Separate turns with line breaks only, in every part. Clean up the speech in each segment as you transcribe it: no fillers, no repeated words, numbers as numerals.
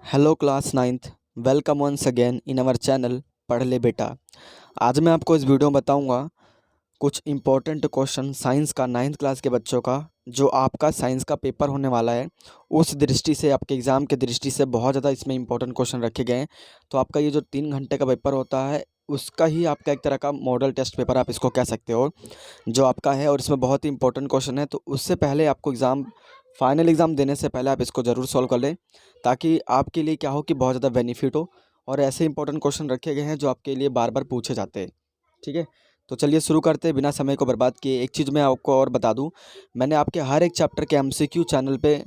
Hello class ninth, welcome once again in our channel पढ़ ले बेटा। आज मैं आपको इस वीडियो में बताऊंगा कुछ इम्पोर्टेंट क्वेश्चन साइंस का नाइन्थ क्लास के बच्चों का, जो आपका साइंस का पेपर होने वाला है उस दृष्टि से, आपके एग्ज़ाम के दृष्टि से बहुत ज़्यादा इसमें इंपॉर्टेंट क्वेश्चन रखे गए हैं। तो आपका ये जो 3 घंटे का पेपर होता है उसका ही आपका एक तरह का मॉडल टेस्ट पेपर आप इसको कह सकते हो, जो आपका है। और इसमें बहुत ही इंपॉर्टेंट क्वेश्चन है, तो उससे पहले आपको फाइनल एग्ज़ाम देने से पहले आप इसको ज़रूर सॉल्व कर लें, ताकि आपके लिए क्या हो कि बहुत ज़्यादा बेनिफिट हो। और ऐसे इंपॉर्टेंट क्वेश्चन रखे गए हैं जो आपके लिए बार बार पूछे जाते हैं। ठीक है, तो चलिए शुरू करते हैं बिना समय को बर्बाद किए। एक चीज़ मैं आपको और बता दूं, मैंने आपके हर एक चैप्टर के एमसीक्यू चैनल पे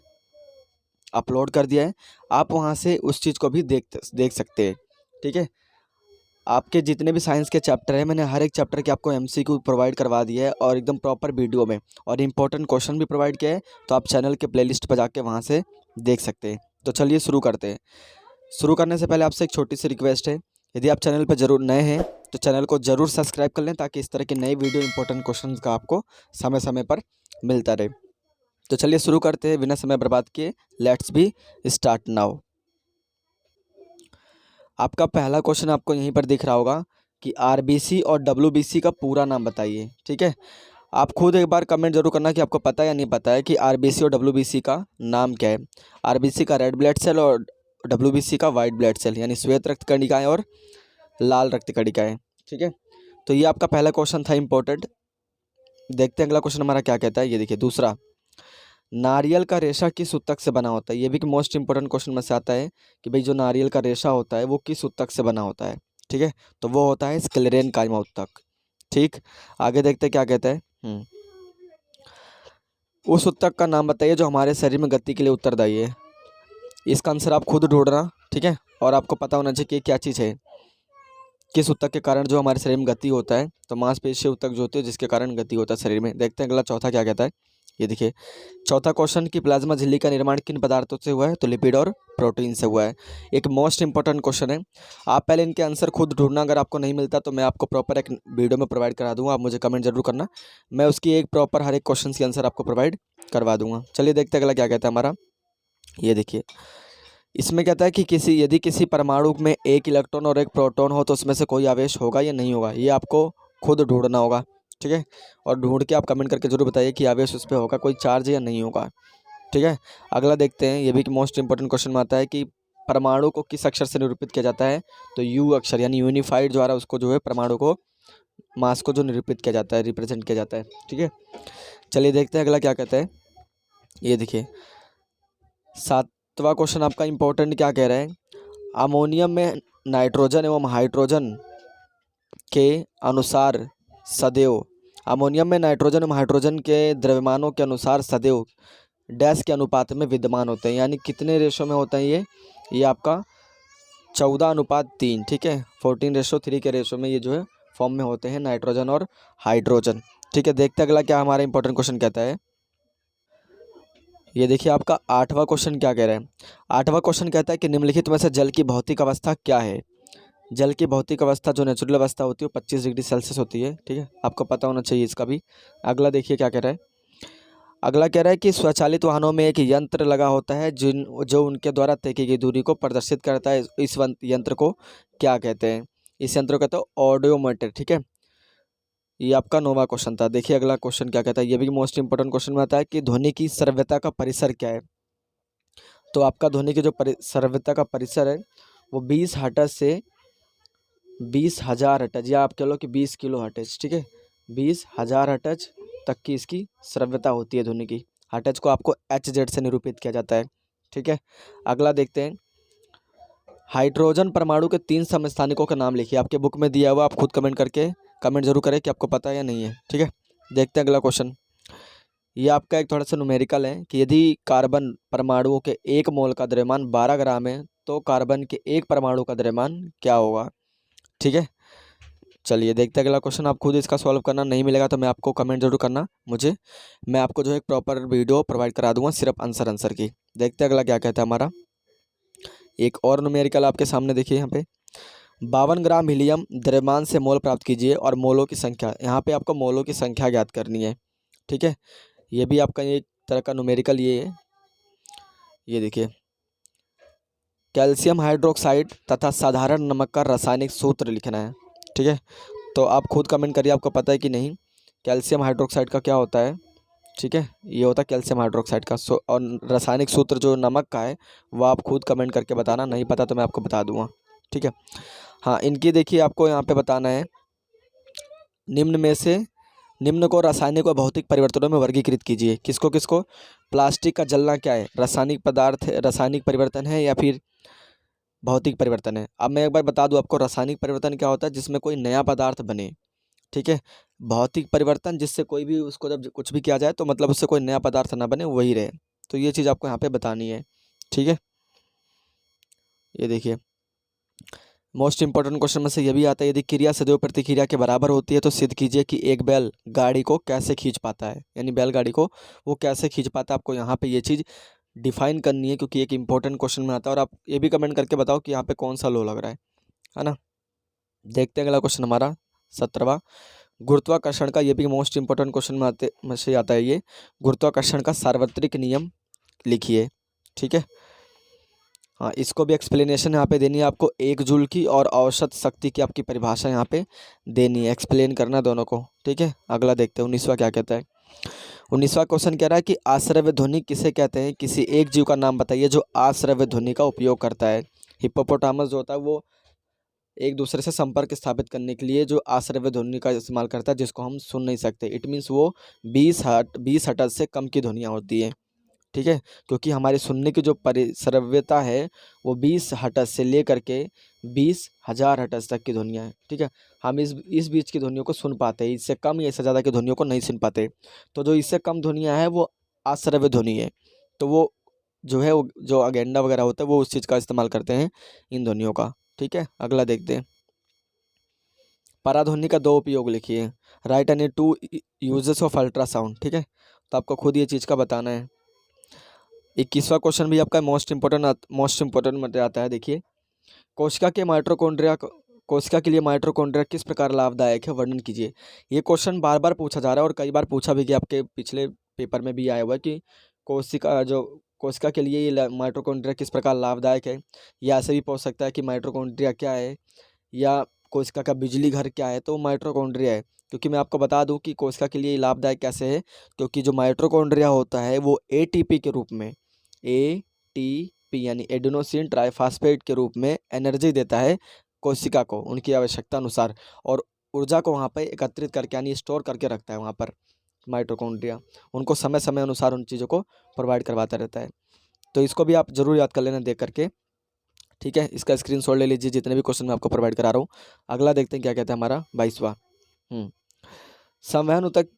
अपलोड कर दिया है, आप वहां से उस चीज़ को भी देख सकते हैं। ठीक है, आपके जितने भी साइंस के चैप्टर हैं मैंने हर एक चैप्टर के आपको एमसीक्यू प्रोवाइड करवा दिया है, और एकदम प्रॉपर वीडियो में, और इम्पोर्टेंट क्वेश्चन भी प्रोवाइड किया है। तो आप चैनल के प्लेलिस्ट पर जाके वहाँ से देख सकते हैं। तो चलिए शुरू करते हैं। शुरू करने से पहले आपसे एक छोटी सी रिक्वेस्ट है, यदि आप चैनल पर जरूर नए हैं तो चैनल को ज़रूर सब्सक्राइब कर लें, ताकि इस तरह की नई वीडियो इंपॉर्टेंट क्वेश्चन का आपको समय समय पर मिलता रहे। तो चलिए शुरू करते हैं बिना समय बर्बाद किए। Let's be start now. आपका पहला क्वेश्चन आपको यहीं पर दिख रहा होगा कि आरबीसी और डब्ल्यूबीसी का पूरा नाम बताइए। ठीक है, आप खुद एक बार कमेंट जरूर करना कि आपको पता है या नहीं पता है कि आरबीसी और डब्ल्यूबीसी का नाम क्या है। आरबीसी का रेड ब्लड सेल और डब्ल्यूबीसी का वाइट ब्लड सेल, यानी श्वेत रक्त कणिकाएं और लाल रक्त कणिकाएं। ठीक है, तो ये आपका पहला क्वेश्चन था इंपॉर्टेंट। देखते हैं अगला क्वेश्चन हमारा क्या कहता है। ये देखिए दूसरा, नारियल का रेशा किस उत्तक से बना होता है। ये भी मोस्ट इंपॉर्टेंट क्वेश्चन में से आता है कि भाई जो नारियल का रेशा होता है वो किस उत्तक से बना होता है। ठीक है, तो वो होता है स्क्लेरेन कायमा उत्तक। ठीक, आगे देखते हैं क्या कहता है। उस उत्तक का नाम बताइए जो हमारे शरीर में गति के लिए उत्तरदायी है। इसका आंसर आप खुद ढूंढना। ठीक है, और आपको पता होना चाहिए कि क्या चीज़ है, किस उत्तक के कारण जो हमारे शरीर में गति होता है। तो मांसपेशीय उत्तक जो होती है जिसके कारण गति होता है शरीर में। देखते हैं अगला चौथा क्या कहता है। ये देखिए चौथा क्वेश्चन कि प्लाज्मा झिल्ली का निर्माण किन पदार्थों से हुआ है। तो लिपिड और प्रोटीन से हुआ है। एक मोस्ट इंपॉर्टेंट क्वेश्चन है, आप पहले इनके आंसर खुद ढूंढना। अगर आपको नहीं मिलता तो मैं आपको प्रॉपर एक वीडियो में प्रोवाइड करा दूंगा, आप मुझे कमेंट जरूर करना, मैं उसकी एक प्रॉपर हर एक क्वेश्चन की आंसर आपको प्रोवाइड करवा दूंगा। चलिए देखते हैं अगला क्या कहता है हमारा। ये देखिए इसमें कहता है कि यदि किसी परमाणु में एक इलेक्ट्रॉन और एक प्रोटॉन हो तो उसमें से कोई आवेश होगा या नहीं होगा। ये आपको खुद ढूंढना होगा। ठीक है, और ढूंढ के आप कमेंट करके जरूर बताइए कि आवेश उस पर होगा, कोई चार्ज या नहीं होगा। ठीक है, अगला देखते हैं। ये भी मोस्ट इंपॉर्टेंट क्वेश्चन में आता है कि परमाणु को किस अक्षर से निरूपित किया जाता है। तो यू अक्षर, यानी यूनिफाइड द्वारा उसको जो है परमाणु को, मास को जो निरूपित किया जाता है, रिप्रेजेंट किया जाता है। ठीक है, चलिए देखते हैं अगला क्या कहता है। ये देखिए सातवां क्वेश्चन आपका इंपॉर्टेंट क्या कह रहा है। अमोनियम में नाइट्रोजन एवं हाइड्रोजन के अनुसार सदैव, अमोनियम में नाइट्रोजन एवं हाइड्रोजन के द्रव्यमानों के अनुसार सदैव डैश के अनुपात में विद्यमान होते हैं। यानी कितने रेशो में होता है ये आपका 14:3। ठीक है, 14:3 के रेशो में ये जो है फॉर्म में होते हैं नाइट्रोजन और हाइड्रोजन। ठीक है, देखते हैं अगला क्या हमारा इंपॉर्टेंट क्वेश्चन कहता है। ये देखिए आपका आठवां क्वेश्चन क्या कह रहा है। आठवां क्वेश्चन कहता है कि निम्नलिखित में से जल की भौतिक अवस्था क्या है। जल की भौतिक अवस्था जो नेचुरल अवस्था होती है वो 25 डिग्री सेल्सियस होती है। ठीक है, आपको पता होना चाहिए इसका भी। अगला देखिए क्या कह रहा है। अगला कह रहा है कि स्वचालित वाहनों में एक यंत्र लगा होता है जो उनके द्वारा तय की गई दूरी को प्रदर्शित करता है। इस यंत्र को क्या कहते हैं। इस यंत्र को कहते हैं ऑडियोमीटर। ठीक है, ये आपका 9वां क्वेश्चन था। देखिए अगला क्वेश्चन क्या कहता है। ये भी मोस्ट इंपॉर्टेंट क्वेश्चन में आता है कि ध्वनि की श्रव्यता का परिसर क्या है। तो आपका ध्वनि की जो श्रव्यता का परिसर है वो 20 हर्ट्ज से 20,000 हर्ट्ज, या आप कह लो कि 20 किलो हर्ट्ज। ठीक है, 20,000 हर्ट्ज तक की इसकी श्रव्यता होती है ध्वनि की। हर्ट्ज को आपको HZ से निरूपित किया जाता है। ठीक है, अगला देखते हैं। हाइड्रोजन परमाणु के 3 समस्थानिकों का नाम लिखिए। आपके बुक में दिया हुआ, आप खुद कमेंट जरूर करें कि आपको पता है या नहीं है। ठीक है, देखते हैं अगला क्वेश्चन। ये आपका एक थोड़ा सा न्यूमेरिकल है कि यदि कार्बन परमाणुओं के 1 मोल का द्रव्यमान 12 ग्राम है तो कार्बन के 1 परमाणु का द्रव्यमान क्या होगा। ठीक है, चलिए देखते हैं अगला क्वेश्चन। आप खुद इसका सॉल्व करना, नहीं मिलेगा तो मैं आपको कमेंट जरूर करना मुझे, मैं आपको जो है एक प्रॉपर वीडियो प्रोवाइड करा दूंगा सिर्फ आंसर की। देखते हैं अगला क्या कहता है हमारा। एक और न्यूमेरिकल आपके सामने देखिए यहाँ पे। 52 ग्राम हीलियम द्रव्यमान से मोल प्राप्त कीजिए और मोलों की संख्या। यहाँ पे आपको मोलों की संख्या ज्ञात करनी है। ठीक है, ये भी आपका एक तरह का न्यूमेरिकल ये है। ये देखिए कैल्शियम हाइड्रोक्साइड तथा साधारण नमक का रासायनिक सूत्र लिखना है। ठीक है, तो आप खुद कमेंट करिए आपको पता है कि नहीं कैल्शियम हाइड्रोक्साइड का क्या होता है। ठीक है, ये होता है कैल्शियम हाइड्रोक्साइड का और रासायनिक सूत्र जो नमक का है वो आप खुद कमेंट करके बताना, नहीं पता तो मैं आपको बता दूंगा। ठीक है, हाँ इनकी देखिए आपको यहाँ पे बताना है, निम्न में से निम्न को रासायनिक और भौतिक परिवर्तनों में वर्गीकृत कीजिए। किसको किसको? प्लास्टिक का जलना क्या है? रासायनिक पदार्थ है, रासायनिक परिवर्तन है या फिर भौतिक परिवर्तन है? अब मैं एक बार बता दूं आपको, रासायनिक परिवर्तन क्या होता है? जिसमें कोई नया पदार्थ बने। ठीक है, भौतिक परिवर्तन जिससे कोई भी उसको जब कुछ भी किया जाए तो मतलब उससे कोई नया पदार्थ ना बने, वही रहे। तो ये चीज़ आपको यहाँ पे बतानी है। ठीक है, ये देखिए मोस्ट इंपॉर्टेंट क्वेश्चन में से ये भी आता है, यदि क्रिया सदैव प्रतिक्रिया के बराबर होती है तो सिद्ध कीजिए कि एक बैल गाड़ी को कैसे खींच पाता है, यानी बैलगाड़ी को वो कैसे खींच पाता है। आपको यहाँ पे ये चीज़ डिफाइन करनी है क्योंकि एक इंपॉर्टेंट क्वेश्चन में आता है। और आप ये भी कमेंट करके बताओ कि यहाँ पे कौन सा लो लग रहा है ना। देखते हैं अगला क्वेश्चन हमारा 17वां, गुरुत्वाकर्षण का, ये भी मोस्ट इंपॉर्टेंट क्वेश्चन में से आता है ये। गुरुत्वाकर्षण का सार्वत्रिक नियम लिखिए। ठीक है, हाँ इसको भी एक्सप्लेनेशन यहाँ पे देनी है आपको, 1 जूल की और औसत शक्ति की आपकी परिभाषा यहाँ पे देनी है, एक्सप्लेन करना दोनों को। ठीक है, अगला देखते हैं 19वां क्या कहता है। 19वां क्वेश्चन कह रहा है कि आश्रव्य ध्वनि किसे कहते हैं? किसी एक जीव का नाम बताइए जो आश्रव्य ध्वनि का उपयोग करता है। हिप्पोपोटामस जो होता है वो एक दूसरे से संपर्क स्थापित करने के लिए जो आश्रव्य ध्वनि का इस्तेमाल करता है, जिसको हम सुन नहीं सकते। इट मीन्स वो 20 हर्ट्ज से कम की ध्वनियाँ होती है। ठीक है, क्योंकि हमारे सुनने की जो परिश्रव्यता है वो 20 हर्ट्ज से लेकर के 20,000 हर्ट्ज तक की ध्वनियाँ हैं। ठीक है, हम इस बीच की ध्वनियों को सुन पाते हैं, इससे कम या इससे ज़्यादा की ध्वनियों को नहीं सुन पाते। तो जो इससे कम ध्वनियाँ हैं वो आश्रव्य ध्वनि है। तो वो जो है वो जो अगेंडा वगैरह होता है वो उस चीज़ का इस्तेमाल करते हैं, इन ध्वनियों का। ठीक है, अगला देखते हैं। पराध्वनि का 2 उपयोग लिखिए। Right any 2 uses of ultrasound. ठीक है, तो आपको खुद ये चीज़ का बताना है। 21वां क्वेश्चन भी आपका मोस्ट इंपॉर्टेंट में आता है। देखिए, कोशिका के लिए माइटोकॉन्ड्रिया किस प्रकार लाभदायक है, वर्णन कीजिए। ये क्वेश्चन बार बार पूछा जा रहा है और कई बार पूछा भी गया, आपके पिछले पेपर में भी आया हुआ है कि कोशिका के लिए ये माइटोकॉन्ड्रिया किस प्रकार लाभदायक है। या ऐसे भी पूछ सकता है कि माइटोकॉन्ड्रिया क्या है, या कोशिका का बिजली घर क्या है, तो माइटोकॉन्ड्रिया है। क्योंकि मैं आपको बता दूं कि कोशिका के लिए लाभदायक कैसे है, क्योंकि जो माइटोकॉन्ड्रिया होता है वो एटीपी के रूप में, एटीपी यानी एडेनोसिन ट्राइफॉस्फेट के रूप में एनर्जी देता है कोशिका को उनकी आवश्यकता अनुसार, और ऊर्जा को वहाँ पर एकत्रित करके यानी स्टोर करके रखता है वहाँ पर माइटोकॉन्ड्रिया, उनको समय समय अनुसार उन चीज़ों को प्रोवाइड करवाता रहता है। तो इसको भी आप जरूर याद कर लेना देख करके। ठीक है, इसका स्क्रीनशॉट ले लीजिए जितने भी क्वेश्चन मैं आपको प्रोवाइड करा रहा हूँ। अगला देखते हैं क्या कहता है हमारा 22वां। संवहन ऊतक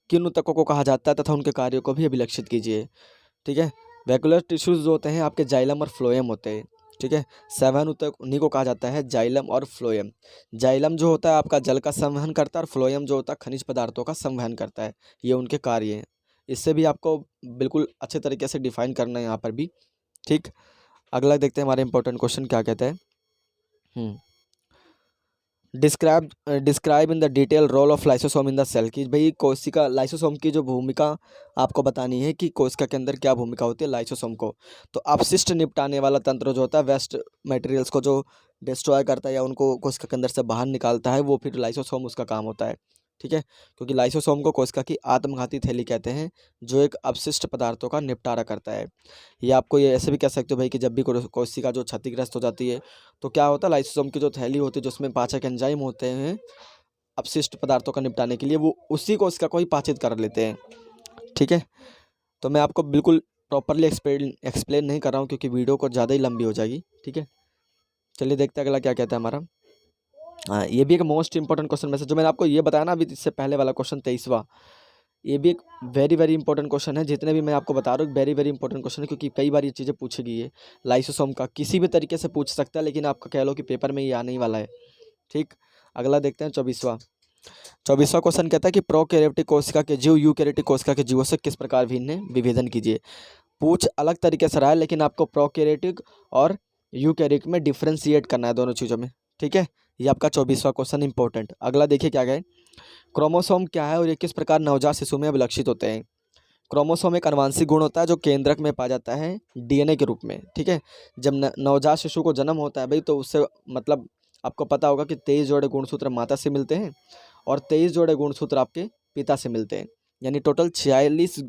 किन ऊतकों को कहा जाता है तथा उनके कार्यों को भी अभिलक्षित कीजिए। ठीक है, वैक्यूलर टिश्यूज जो होते हैं आपके जाइलम और फ्लोएम होते हैं। ठीक है, संवहन ऊतक उन्हीं को कहा जाता है जाइलम और फ्लोएम। जाइलम जो होता है आपका जल का संवहन करता है और फ्लोएम जो होता है खनिज पदार्थों का संवहन करता है। ये उनके कार्य हैं, इससे भी आपको बिल्कुल अच्छे तरीके से डिफाइन करना है यहाँ पर भी। ठीक, अगला देखते हैं हमारे इंपॉर्टेंट क्वेश्चन क्या कहते हैं। Describe in the detail role of lysosome in the cell, कि भाई कोशिका लाइसोसोम की जो भूमिका आपको बतानी है कि कोशिका के अंदर क्या भूमिका होती है लाइसोसोम को। तो अपशिष्ट निपटाने वाला तंत्र जो होता है, वेस्ट मटेरियल्स को जो डिस्ट्रॉय करता है या उनको कोशिका के अंदर से बाहर निकालता है, वो फिर लाइसोसोम उसका काम होता है। ठीक है, क्योंकि लाइसोसोम को कोशिका की आत्मघाती थैली कहते हैं जो एक अपशिष्ट पदार्थों का निपटारा करता है। या आपको ये ऐसे भी कह सकते हो भाई कि जब भी कोशिका जो क्षतिग्रस्त हो जाती है तो क्या होता है, लाइसोसोम की जो थैली होती है जिसमें पाचक एंजाइम होते हैं अपशिष्ट पदार्थों का निपटाने के लिए, वो उसी कोशिका को ही पाचित कर लेते हैं। ठीक है, तो मैं आपको बिल्कुल प्रॉपरली एक्सप्लेन नहीं कर रहा हूँ क्योंकि वीडियो को ज़्यादा ही लंबी हो जाएगी। ठीक है, चलिए देखते हैं अगला क्या कहता है हमारा। हाँ, ये भी एक मोस्ट इंपॉर्टेंट क्वेश्चन में से जो मैंने आपको ये बताया ना अभी इससे पहले वाला क्वेश्चन 23वां, ये भी एक वेरी वेरी इंपॉर्टेंट क्वेश्चन है। जितने भी मैं आपको बता रहा हूँ वेरी वेरी इंपॉर्टेंट क्वेश्चन है, क्योंकि कई बार ये चीज़ें पूछी गई है। लाइसोसोम का किसी भी तरीके से पूछ सकता है, लेकिन आपका कह लो कि पेपर में ये आने ही वाला है। ठीक, अगला देखते हैं 24वां क्वेश्चन कहता है कि प्रोकैरियोटिक कोशिका के जीव यूकैरियोटिक कोशिका के जीवों से किस प्रकार भिन्न है, विभेदन कीजिए। पूछ अलग तरीके से रहा है, लेकिन आपको प्रोकैरियोटिक और यूकैरियोटिक में डिफ्रेंशिएट करना है दोनों चीज़ों में। ठीक है, ये आपका 24वां क्वेश्चन इंपॉर्टेंट। अगला देखिए क्या है, क्रोमोसोम क्या है और ये किस प्रकार नवजात शिशु में अभिलक्षित होते हैं। क्रोमोसोम एक आनुवंशिक गुण होता है जो केंद्रक में पाया जाता है डीएनए के रूप में, ठीक है। जब नवजात शिशु को जन्म होता है भाई, तो उससे मतलब आपको पता होगा कि 23 जोड़े गुणसूत्र माता से मिलते हैं और 23 जोड़े गुणसूत्र आपके पिता से मिलते हैं, यानी टोटल 46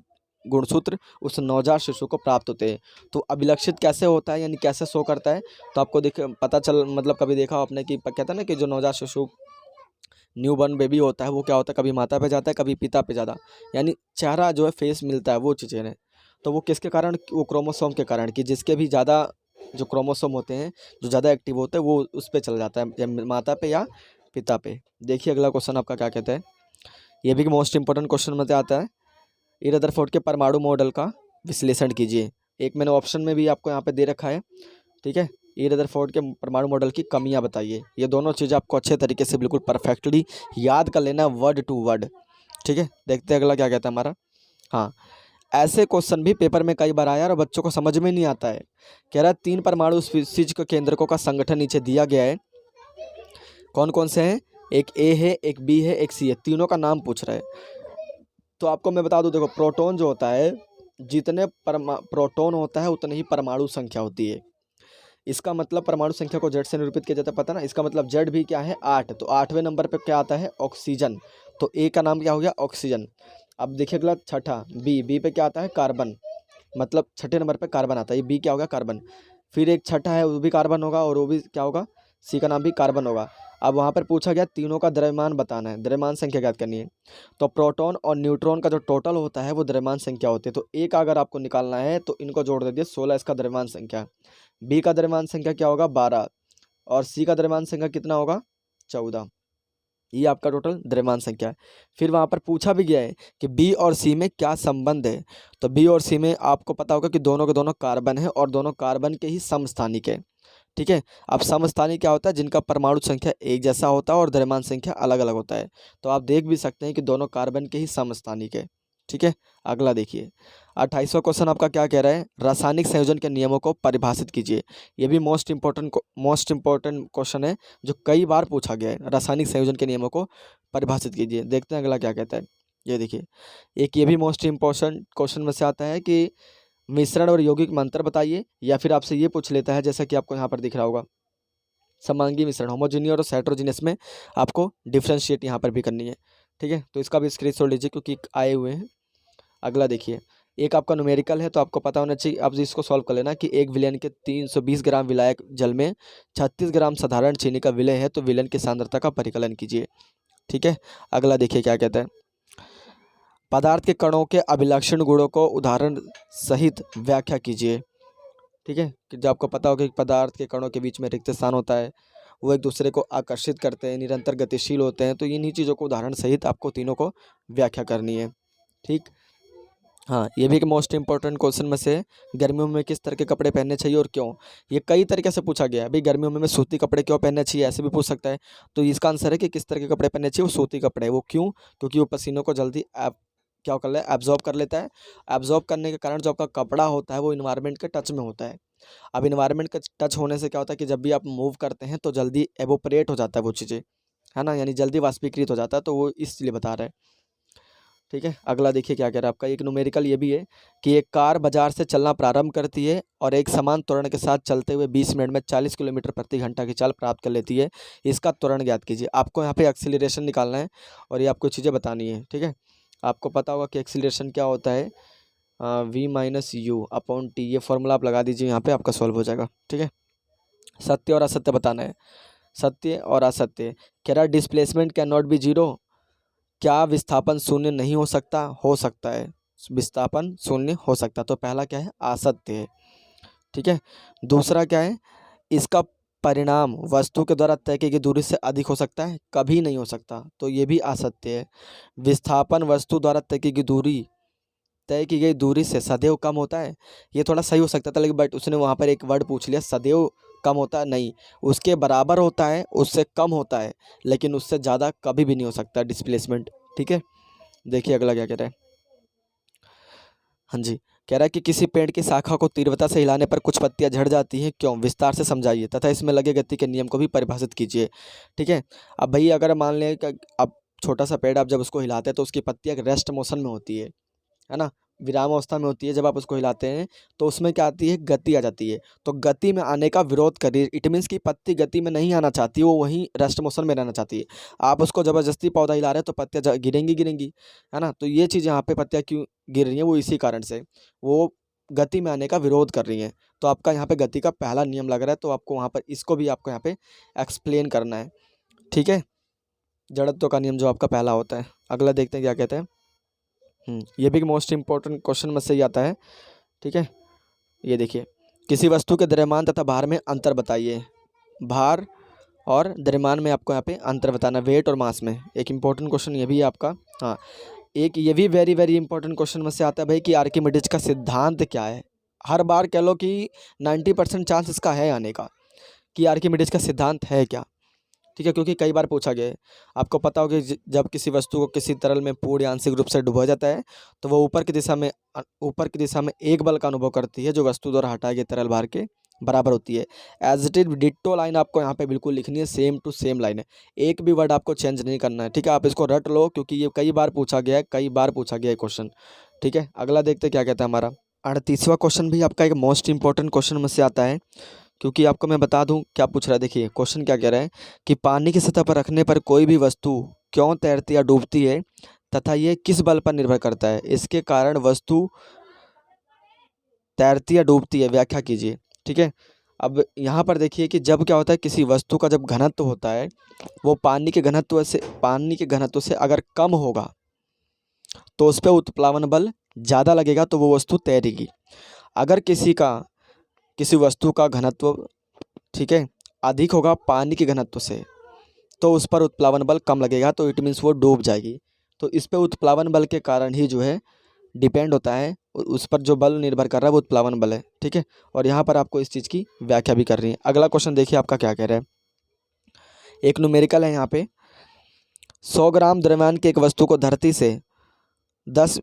गुणसूत्र उस नवजात शिशु को प्राप्त होते हैं। तो अभिलक्षित कैसे होता है, यानी कैसे शो करता है, तो आपको पता चल मतलब कभी देखा हो आपने कि कहता है ना कि जो नवजात शिशु न्यू बॉर्न बेबी होता है वो क्या होता है, कभी माता पे जाता है कभी पिता पे ज़्यादा, यानी चेहरा जो है फेस मिलता है वो चीज़ें हैं। तो वो किसके कारण, वो क्रोमोसोम के कारण, कि जिसके भी ज़्यादा जो क्रोमोसोम होते हैं जो ज़्यादा एक्टिव होते हैं वो उस पर चल जाता है, या माता पे या पिता पे। देखिए अगला क्वेश्चन आपका क्या कहता है, ये भी मोस्ट इंपॉर्टेंट क्वेश्चन में से आता है। रदरफोर्ड के परमाणु मॉडल का विश्लेषण कीजिए। एक मैंने ऑप्शन में भी आपको यहाँ पे दे रखा है, ठीक है। रदरफोर्ड के परमाणु मॉडल की कमियां बताइए। ये दोनों चीज़ें आपको अच्छे तरीके से बिल्कुल परफेक्टली याद कर लेना वर्ड टू वर्ड, ठीक है। देखते हैं अगला क्या कहता है हमारा। हाँ, ऐसे क्वेश्चन भी पेपर में कई बार आया और बच्चों को समझ में नहीं आता है। कह रहा है 3 परमाणु स्पीशीज के केंद्रकों का संगठन नीचे दिया गया है, कौन कौन से हैं, एक ए है, एक बी है, एक सी है, तीनों का नाम पूछ रहा है। तो आपको मैं बता दूं, देखो प्रोटॉन जो होता है, जितने प्रोटॉन होता है उतनी ही परमाणु संख्या होती है। इसका मतलब परमाणु संख्या को जेड से निरूपित किया जाता है, पता ना। इसका मतलब जेड भी क्या है 8, तो 8वें नंबर पे क्या आता है ऑक्सीजन, तो ए का नाम क्या हो गया ऑक्सीजन। अब देखिए अगला छठा बी पे क्या आता है कार्बन, मतलब छठे नंबर पे कार्बन आता है, ये बी क्या होगा कार्बन। फिर एक छठा है वो भी कार्बन होगा और वो भी क्या होगा सी का नाम भी कार्बन होगा। अब वहाँ पर पूछा गया तीनों का द्रव्यमान बताना है, द्रव्यमान संख्या ज्ञात करनी है। तो प्रोटॉन और न्यूट्रॉन का जो टोटल होता है वो द्रव्यमान संख्या होती है। तो ए का अगर आपको निकालना है तो इनको जोड़ दे दिए 16 इसका द्रव्यमान संख्या, बी का द्रव्यमान संख्या क्या होगा 12 और सी का द्रव्यमान संख्या कितना होगा 14। ये आपका टोटल द्रव्यमान संख्या है। फिर वहाँ पर पूछा भी गया है कि बी और सी में क्या संबंध है, तो बी और सी में आपको पता होगा कि दोनों के दोनों कार्बन है और दोनों कार्बन के ही समस्थानिक है, ठीक है। अब समस्थानिक क्या होता है, जिनका परमाणु संख्या एक जैसा होता है और द्रव्यमान संख्या अलग अलग होता है। तो आप देख भी सकते हैं कि दोनों कार्बन के ही समस्थानिक है, ठीक है। अगला देखिए 28वां क्वेश्चन आपका क्या कह रहा है, रासायनिक संयोजन के नियमों को परिभाषित कीजिए। ये भी मोस्ट इंपॉर्टेंट क्वेश्चन है जो कई बार पूछा गया है। रासायनिक संयोजन के नियमों को परिभाषित कीजिए, देखते हैं अगला क्या कहता है। ये देखिए एक ये भी मोस्ट इंपॉर्टेंट क्वेश्चन में से आता है कि मिश्रण और यौगिक में अंतर बताइए, या फिर आपसे ये पूछ लेता है जैसा कि आपको यहाँ पर दिख रहा होगा समांगी मिश्रण होमोजीनियस और हेटेरोजीनियस में आपको डिफ्रेंशिएट यहाँ पर भी करनी है, ठीक है। तो इसका भी स्क्रीनशॉट लीजिए क्योंकि आए हुए हैं। अगला देखिए एक आपका न्यूमेरिकल है तो आपको पता होना चाहिए, आप इसको सॉल्व कर लेना कि एक विलयन के 320 ग्राम विलायक जल में 36 ग्राम साधारण चीनी का विलय है, तो विलयन की सांद्रता का परिकलन कीजिए, ठीक है। अगला देखिए क्या कहता है, पदार्थ के कणों के अभिलक्षण गुणों को उदाहरण सहित व्याख्या कीजिए, ठीक है। कि जो आपको पता होगा कि पदार्थ के कणों के बीच में रिक्त स्थान होता है, वो एक दूसरे को आकर्षित करते हैं, निरंतर गतिशील होते हैं, तो इन्हीं चीज़ों को उदाहरण सहित आपको तीनों को व्याख्या करनी है, ठीक। हाँ, ये भी एक मोस्ट इंपॉर्टेंट क्वेश्चन में से है। गर्मियों में किस तरह के कपड़े पहनने चाहिए और क्यों, ये कई तरीके से पूछा गया है। भाई गर्मियों में सूती कपड़े क्यों पहनने चाहिए, ऐसे भी पूछ सकता है। तो इसका आंसर है कि किस तरह के कपड़े पहनने चाहिए, वो सूती कपड़े, वो क्यों, क्योंकि वो पसीनों को जल्दी क्या कर ले एब्जॉर्ब कर लेता है। एब्जॉर्ब करने के कारण जो आपका कपड़ा होता है वो इन्वायरमेंट के टच में होता है। अब इन्वायरमेंट के टच होने से क्या होता है कि जब भी आप मूव करते हैं तो जल्दी एवोपरेट हो जाता है वो चीज़ें, है ना, यानी जल्दी वाष्पीकृत हो जाता है, तो वो इसलिए बता रहा है, ठीक है। अगला देखिए क्या कह रहा है आपका, एक न्यूमेरिकल ये भी है कि एक कार बाजार से चलना प्रारंभ करती है और एक समान त्वरण के साथ चलते हुए 20 मिनट में 40 किलोमीटर प्रति घंटा की चाल प्राप्त कर लेती है, इसका त्वरण ज्ञात कीजिए। आपको यहाँ पे एक्सीलरेशन निकालना है और ये आपको चीज़ें बतानी है, ठीक है। आपको पता होगा कि एक्सीलरेशन क्या होता है, v-u/t, ये फॉर्मूला आप लगा दीजिए, यहाँ पे आपका सॉल्व हो जाएगा, ठीक है। सत्य और असत्य बताना है, सत्य और असत्य। कह रहा displacement can not be zero, क्या विस्थापन शून्य नहीं हो सकता, हो सकता है, विस्थापन शून्य हो सकता, तो पहला क्या है असत्य है, ठीक है। दूसरा क्या है, इसका परिणाम वस्तु के द्वारा तय की गई दूरी से अधिक हो सकता है, कभी नहीं हो सकता, तो ये भी असत्य है। विस्थापन वस्तु द्वारा तय की गई दूरी से सदैव कम होता है, ये थोड़ा सही हो सकता था, लेकिन बट उसने वहाँ पर एक वर्ड पूछ लिया सदैव कम होता है, नहीं, उसके बराबर होता है, उससे कम होता है, लेकिन उससे ज़्यादा कभी भी नहीं हो सकता डिस्प्लेसमेंट, ठीक है। देखिए अगला क्या कह रहा है, हाँ जी, कह रहा है कि किसी पेड़ की शाखा को तीव्रता से हिलाने पर कुछ पत्तियां झड़ जाती हैं, क्यों, विस्तार से समझाइए तथा इसमें लगे गति के नियम को भी परिभाषित कीजिए, ठीक है। अब भाई अगर मान लें कि अब छोटा सा पेड़ आप जब उसको हिलाते हैं तो उसकी पत्तियां रेस्ट मोशन में होती है ना, विरामावस्था में होती है, जब आप उसको हिलाते हैं तो उसमें क्या आती है, गति आ जाती है। तो गति में आने का विरोध कर रही है, इट मीन्स कि पत्ती गति में नहीं आना चाहती, वो वहीं रेस्ट मोशन में रहना चाहती है। आप उसको ज़बरदस्ती पौधा हिला रहे हैं तो पत्तियाँ गिरेंगी, है ना। तो ये चीज़ यहाँ पे पत्तियाँ क्यों गिर रही हैं, वो इसी कारण से, वो गति में आने का विरोध कर रही हैं। तो आपका यहाँ पे गति का पहला नियम लग रहा है, तो आपको वहाँ पर इसको भी आपको यहाँ पे एक्सप्लेन करना है, ठीक है। जड़त्व का नियम जो आपका पहला होता है। अगला देखते हैं क्या कहते हैं। ये भी मोस्ट इंपॉर्टेंट क्वेश्चन में से ही आता है, ठीक है। ये देखिए, किसी वस्तु के द्रव्यमान तथा भार में अंतर बताइए। भार और द्रव्यमान में आपको यहाँ पे अंतर बताना, वेट और मास में। एक इंपॉर्टेंट क्वेश्चन ये भी है आपका। हाँ, एक ये भी वेरी वेरी इंपॉर्टेंट क्वेश्चन में से आता है भाई कि आर्किमिडीज का सिद्धांत क्या है। हर बार कह लो कि 90% चांस इसका है आने का कि आर्किमिडीज का सिद्धांत है क्या, ठीक है। क्योंकि कई बार पूछा गया है। आपको पता होगा कि जब किसी वस्तु को किसी तरल में पूर्ण या आंशिक रूप से डुबोया जाता है तो वो ऊपर की दिशा में एक बल का अनुभव करती है जो वस्तु द्वारा हटाए गए तरल भार के बराबर होती है। As it is ditto line आपको यहाँ पे बिल्कुल लिखनी है, सेम टू सेम लाइन है, एक भी वर्ड आपको चेंज नहीं करना है, ठीक है। आप इसको रट लो क्योंकि ये कई बार पूछा गया है क्वेश्चन, ठीक है। अगला देखते क्या कहता है हमारा 38वां क्वेश्चन भी आपका एक मोस्ट इंपॉर्टेंट क्वेश्चन में से आता है। क्योंकि आपको मैं बता दूं क्या पूछ रहा है। देखिए क्वेश्चन क्या कह रहा है कि पानी की सतह पर रखने पर कोई भी वस्तु क्यों तैरती या डूबती है तथा ये किस बल पर निर्भर करता है, इसके कारण वस्तु तैरती या डूबती है, व्याख्या कीजिए, ठीक है। अब यहाँ पर देखिए कि जब क्या होता है, किसी वस्तु का जब घनत्व होता है वो पानी के घनत्व से अगर कम होगा तो उस पर उत्प्लावन बल ज़्यादा लगेगा तो वो वस्तु तैरेगी। अगर किसी वस्तु का घनत्व, ठीक है, अधिक होगा पानी के घनत्व से तो उस पर उत्प्लावन बल कम लगेगा, तो इट मीन्स वो डूब जाएगी। तो इस पे उत्प्लावन बल के कारण ही जो है डिपेंड होता है, उस पर जो बल निर्भर कर रहा है वो उत्प्लावन बल है, ठीक है। और यहाँ पर आपको इस चीज़ की व्याख्या भी कर रही है। अगला क्वेश्चन देखिए आपका क्या कह रहा है। एक न्यूमेरिकल है यहाँ पे, 100 ग्राम द्रव्यमान की एक वस्तु को धरती से 10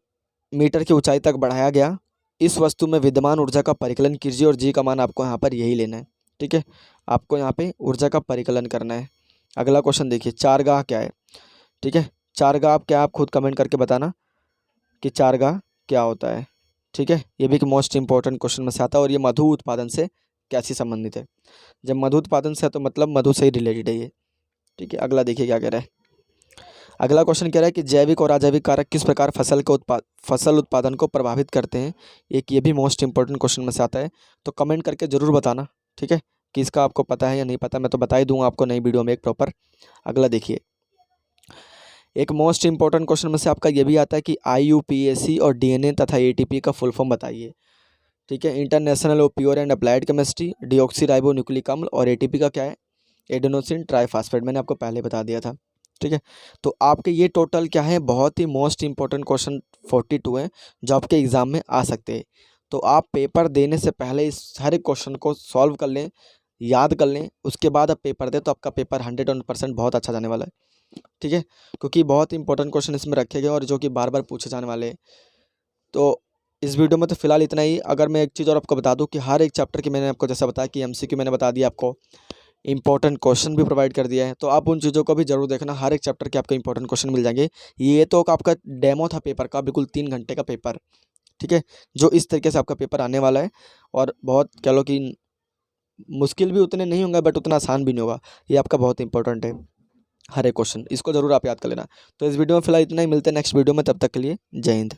मीटर की ऊंचाई तक बढ़ाया गया। इस वस्तु में विद्यमान ऊर्जा का परिकलन कीजिए और जी का मान आपको यहाँ पर यही लेना है, ठीक है। आपको यहाँ पे ऊर्जा का परिकलन करना है। अगला क्वेश्चन देखिए, चारगाह क्या है, ठीक है। चारगाह आप क्या, आप खुद कमेंट करके बताना कि चारगाह क्या होता है, ठीक है। ये भी एक मोस्ट इंपॉर्टेंट क्वेश्चन में से आता है और ये मधु उत्पादन से कैसे संबंधित है। जब मधु उत्पादन से है तो मतलब मधु से ही रिलेटेड है ये, ठीक है। अगला देखिए क्या कह रहा है। अगला क्वेश्चन कह रहा है कि जैविक और अजैविक कारक किस प्रकार फसल उत्पादन को प्रभावित करते हैं। एक ये भी मोस्ट इंपॉर्टेंट क्वेश्चन में से आता है, तो कमेंट करके ज़रूर बताना, ठीक है, कि इसका आपको पता है या नहीं पता। मैं तो बता ही दूंगा आपको नई वीडियो में एक प्रॉपर। अगला देखिए, एक मोस्ट इंपॉर्टेंट क्वेश्चन में से आपका ये भी आता है कि IUPAC और DNA तथा ATP का फुल फॉर्म बताइए, ठीक है। International pure and applied chemistry, deoxy ribo nucleic अम्ल, और ATP का क्या है, एडेनोसिन ट्राइफॉस्फेट, मैंने आपको पहले बता दिया था, ठीक है। तो आपके ये टोटल क्या है, बहुत ही मोस्ट इंपॉर्टेंट क्वेश्चन 42 हैं जो आपके एग्ज़ाम में आ सकते हैं। तो आप पेपर देने से पहले इस हर एक क्वेश्चन को सॉल्व कर लें, याद कर लें, उसके बाद आप पेपर दें तो आपका पेपर 100% बहुत अच्छा जाने वाला है, ठीक है। क्योंकि बहुत इंपॉर्टेंट क्वेश्चन इसमें रखे गए और जो कि बार बार पूछे जाने वाले हैं। तो इस वीडियो में तो फिलहाल इतना ही। अगर मैं एक चीज़ और आपको बता दूं कि हर एक चैप्टर की मैंने आपको जैसा बताया कि MCQ मैंने बता दिया, आपको इंपॉर्टेंट क्वेश्चन भी प्रोवाइड कर दिया है, तो आप उन चीज़ों को भी जरूर देखना। हर एक चैप्टर के आपको इंपॉर्टेंट क्वेश्चन मिल जाएंगे। ये तो आपका डेमो था पेपर का, बिल्कुल 3 घंटे का पेपर, ठीक है, जो इस तरीके से आपका पेपर आने वाला है। और बहुत कह लो कि मुश्किल भी उतने नहीं होंगे बट उतना आसान भी नहीं होगा। ये आपका बहुत इंपॉर्टेंट है हर एक क्वेश्चन, इसको ज़रूर आप याद कर लेना। तो इस वीडियो में फिलहाल इतना ही, मिलते हैं नेक्स्ट वीडियो में, तब तक के लिए जय हिंद।